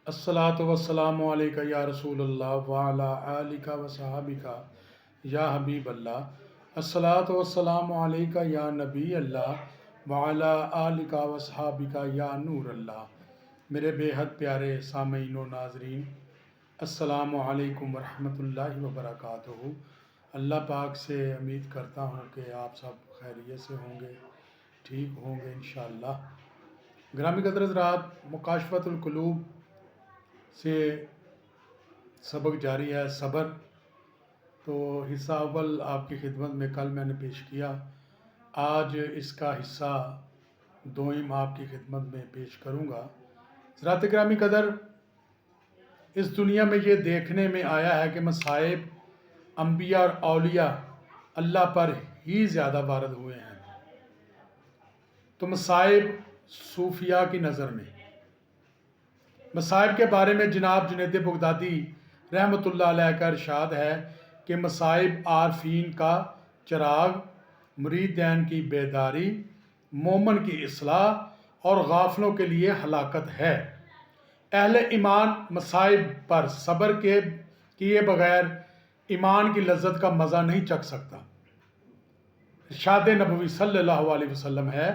الصلاۃ والسلام علیکہ یا رسول اللہ وعلی آلکہ و صحابکہ یا حبیب اللہ۔ الصلاۃ والسلام علیکہ یا نبی اللہ وعلی آلکہ و صحابکہ یا نور اللہ۔ میرے بے حد پیارے سامعین و ناظرین، السلام علیکم ورحمۃ اللہ وبرکاتہ۔ اللہ پاک سے امید کرتا ہوں کہ آپ سب خیریت سے ہوں گے، ٹھیک ہوں گے انشاءاللہ۔ گرامی قدر حضرات، مکاشفۃ القلوب سے سبق جاری ہے صبر۔ تو حصہ اول آپ کی خدمت میں کل میں نے پیش کیا، آج اس کا حصہ دوئم آپ کی خدمت میں پیش کروں گا۔ حضرات گرامی قدر، اس دنیا میں یہ دیکھنے میں آیا ہے کہ مصائب انبیاء اور اولیاء اللہ پر ہی زیادہ وارد ہوئے ہیں، تو مصائب صوفیاء کی نظر میں مصائب کے بارے میں جناب جنید بغدادی رحمۃ اللہ علیہ کا ارشاد ہے کہ مصائب عارفین کا چراغ، مریدین کی بیداری، مومن کی اصلاح اور غافلوں کے لیے ہلاکت ہے۔ اہل ایمان مصائب پر صبر کیے بغیر ایمان کی لذت کا مزہ نہیں چکھ سکتا۔ ارشاد نبوی صلی اللہ علیہ وسلم ہے،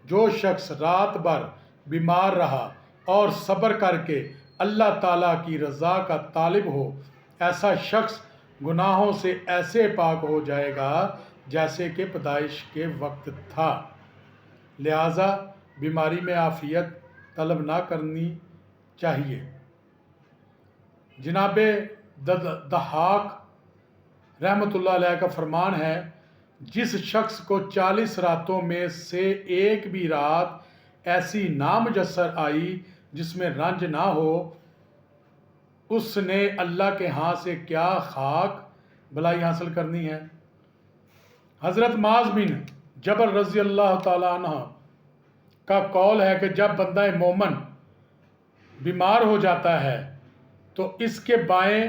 جو شخص رات بھر بیمار رہا اور صبر کر کے اللہ تعالیٰ کی رضا کا طالب ہو، ایسا شخص گناہوں سے ایسے پاک ہو جائے گا جیسے کہ پیدائش کے وقت تھا۔ لہٰذا بیماری میں عافیت طلب نہ کرنی چاہیے۔ جناب ضحاک رحمۃ اللہ علیہ کا فرمان ہے، جس شخص کو 40 راتوں میں سے ایک بھی رات ایسی نامجسر آئی جس میں رنج نہ ہو، اس نے اللہ کے ہاں سے کیا خاک بھلائی حاصل کرنی ہے۔ حضرت معاذ بن جبل رضی اللہ تعالیٰ عنہ کا قول ہے کہ جب بندہ مومن بیمار ہو جاتا ہے تو اس کے بائیں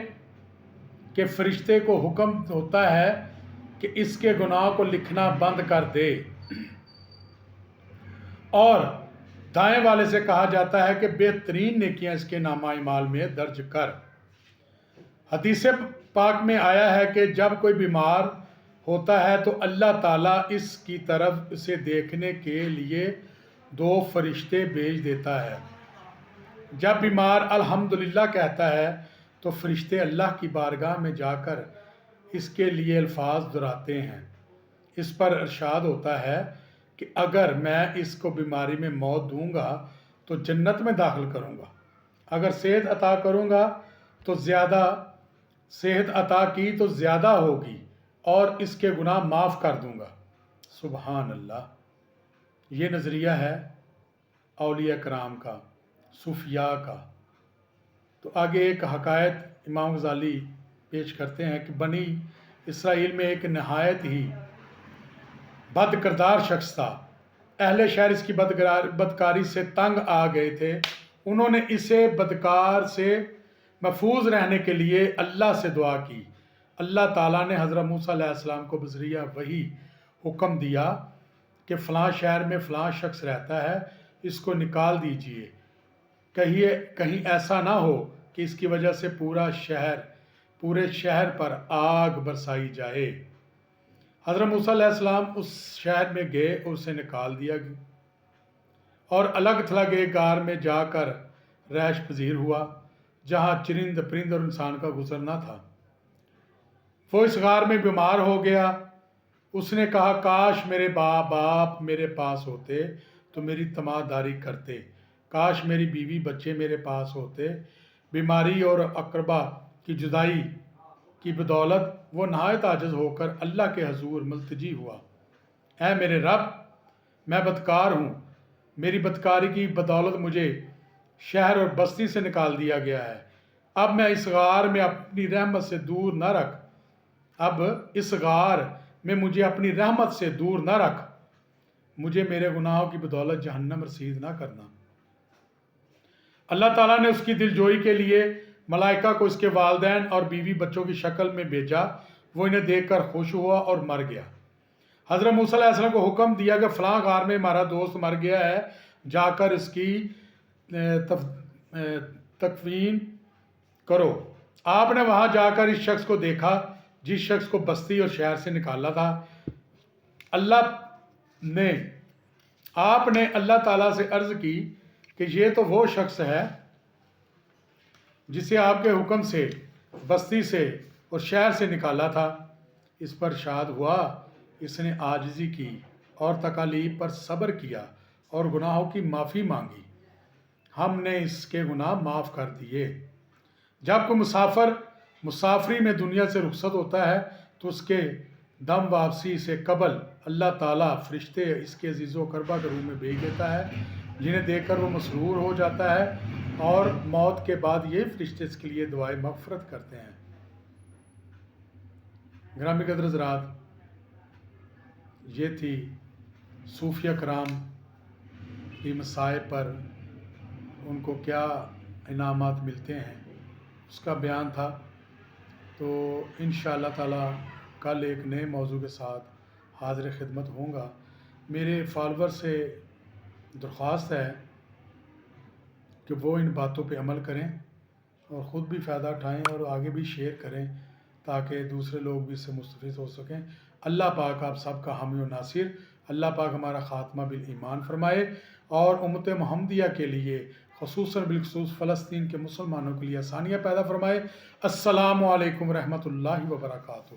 کے فرشتے کو حکم ہوتا ہے کہ اس کے گناہ کو لکھنا بند کر دے، اور دائیں والے سے کہا جاتا ہے کہ بہترین نیکیاں اس کے نامہ اعمال میں درج کر۔ حدیث پاک میں آیا ہے کہ جب کوئی بیمار ہوتا ہے تو اللہ تعالیٰ اس کی طرف اسے دیکھنے کے لیے 2 فرشتے بھیج دیتا ہے۔ جب بیمار الحمدللہ کہتا ہے تو فرشتے اللہ کی بارگاہ میں جا کر اس کے لیے الفاظ دہراتے ہیں۔ اس پر ارشاد ہوتا ہے کہ اگر میں اس کو بیماری میں موت دوں گا تو جنت میں داخل کروں گا، اگر صحت عطا کروں گا تو صحت عطا کی تو زیادہ ہوگی اور اس کے گناہ معاف کر دوں گا۔ سبحان اللہ۔ یہ نظریہ ہے اولیاء کرام کا، صوفیاء کا۔ تو آگے ایک حکایت امام غزالی پیش کرتے ہیں کہ بنی اسرائیل میں ایک نہایت ہی بد کردار شخص تھا۔ اہل شہر اس کی بدکاری سے تنگ آ گئے تھے۔ انہوں نے اسے بدکار سے محفوظ رہنے کے لیے اللہ سے دعا کی۔ اللہ تعالیٰ نے حضرت موسیٰ علیہ السلام کو بذریعہ وحی حکم دیا کہ فلاں شہر میں فلاں شخص رہتا ہے، اس کو نکال دیجئے، کہیں ایسا نہ ہو کہ اس کی وجہ سے پورے شہر پر آگ برسائی جائے۔ حضرت موسیٰ علیہ السلام اس شہر میں گئے اور اسے نکال دیا گیا اور الگ تھلگ ایک غار میں جا کر رہائش پذیر ہوا جہاں چرند پرند اور انسان کا گزرنا تھا۔ وہ اس غار میں بیمار ہو گیا۔ اس نے کہا، کاش میرے باپ میرے پاس ہوتے تو میری تماداری کرتے، کاش میری بیوی بچے میرے پاس ہوتے۔ بیماری اور اقربا کی جدائی کی بدولت وہ نہایت عاجز ہو کر اللہ کے حضور ملتجی ہوا۔ اے میرے رب، میں بدکار ہوں، میری بدکاری کی بدولت مجھے شہر اور بستی سے نکال دیا گیا ہے۔ اب اس غار میں مجھے اپنی رحمت سے دور نہ رکھ، مجھے میرے گناہوں کی بدولت جہنم رسید نہ کرنا۔ اللہ تعالیٰ نے اس کی دلجوئی کے لیے ملائکہ کو اس کے والدین اور بیوی بچوں کی شکل میں بھیجا۔ وہ انہیں دیکھ کر خوش ہوا اور مر گیا۔ حضرت موسیٰ علیہ السلام کو حکم دیا کہ فلاں غار میں ہمارا دوست مر گیا ہے، جا کر اس کی تکفین کرو۔ آپ نے وہاں جا کر اس شخص کو دیکھا جس شخص کو بستی اور شہر سے نکالا تھا۔ آپ نے اللہ تعالیٰ سے عرض کی کہ یہ تو وہ شخص ہے جسے آپ کے حکم سے بستی سے اور شہر سے نکالا تھا۔ اس پر ارشاد ہوا اس نے عاجزی کی اور تکالیف پر صبر کیا اور گناہوں کی معافی مانگی، ہم نے اس کے گناہ معاف کر دیے۔ جب کوئی مسافری میں دنیا سے رخصت ہوتا ہے تو اس کے دم واپسی سے قبل اللہ تعالیٰ فرشتے اس کے عزیز و اقربا کے روح میں بھیج دیتا ہے، جنہیں دیکھ کر وہ مسرور ہو جاتا ہے، اور موت کے بعد یہ فرشتے اس کے لیے دعائے مغفرت کرتے ہیں۔ گرامی قدر حضرات، یہ تھی صوفیہ کرام کی مصائب پر ان کو کیا انعامات ملتے ہیں اس کا بیان تھا۔ تو انشاءاللہ تعالیٰ کل ایک نئے موضوع کے ساتھ حاضر خدمت ہوں گا۔ میرے فالوور سے درخواست ہے کہ وہ ان باتوں پہ عمل کریں اور خود بھی فائدہ اٹھائیں اور آگے بھی شیئر کریں تاکہ دوسرے لوگ بھی اس سے مستفید ہو سکیں۔ اللہ پاک آپ سب کا حامی و ناصر، اللہ پاک ہمارا خاتمہ بالایمان فرمائے اور امت محمدیہ کے لیے خصوصاً بالخصوص فلسطین کے مسلمانوں کے لیے آسانیاں پیدا فرمائے۔ السلام علیکم ورحمۃ اللہ وبرکاتہ۔